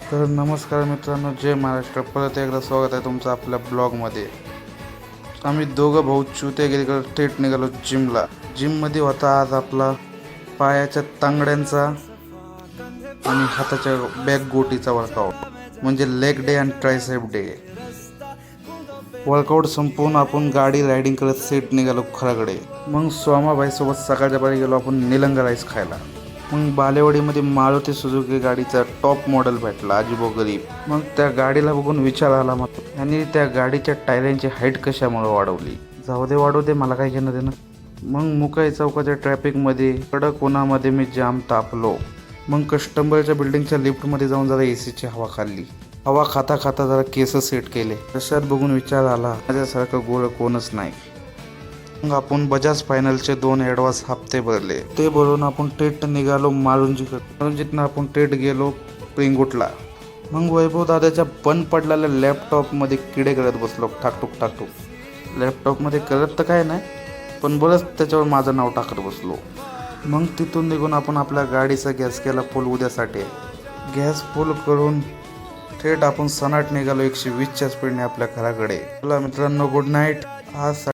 तर नमस्कार मित्रांनो, जय महाराष्ट्र. परत एकदा स्वागत आहे तुमचं आपल्या ब्लॉगमध्ये. आम्ही दोघं भाऊ चुते गेले थेट निघालो जिमला. जिममध्ये होता आज आपला पायाच्या तांगड्यांचा आणि हाताच्या बॅक गोटीचा वर्कआउट, म्हणजे लेग डे आणि ट्रायसेप डे. वर्कआउट संपवून आपण गाडी रायडिंग करत सेट निघालो खराकडे. मग सोमाबाईसोबत सकाळच्या पारी गेलो आपण निलंगा राईस खायला. मग बालेवाडीमध्ये मारुती सुझुकी गाडीचा टॉप मॉडेल भेटला, अजिबो गरीब. मग त्या गाडीला बघून विचार आला मग यांनी त्या गाडीच्या टायरांची हाईट कशामुळे वाढवली. जाऊ दे वाढवू दे, मला काय घेणं देणं. मग मुकाई चौकाच्या ट्रॅफिकमध्ये कडक उन्हामध्ये मी जाम तापलो. मग कस्टमरच्या बिल्डिंगच्या लिफ्टमध्ये जाऊन जरा एसीची हवा खाल्ली. हवा खाता खाता जरा केस सेट केले. तशात बघून विचार आला, माझ्यासारखं गोळ कोणच नाही. मग आपण बजाज फायनलचे 2 ॲडव्हान्स हप्ते भरले. ते भरून आपण थेट निघालो मारुंजीकडे. मारुंजीतनं आपण थेट गेलो प्रिंगुटला. मग वैभव दादाच्या बंद पडलेल्या लॅपटॉपमध्ये किडे करत बसलो, ठाकटूक. लॅपटॉपमध्ये करत तर काय नाही, पण बरंच त्याच्यावर माझं नाव टाकत बसलो. मग तिथून निघून आपण आपल्या गाडीचा गॅस केला फुल उद्यासाठी. गॅस फुल करून थेट आपण सनाट निघालो 120च्या स्पीडने आपल्या घराकडे. चला मित्रांनो, गुड नाईट. आज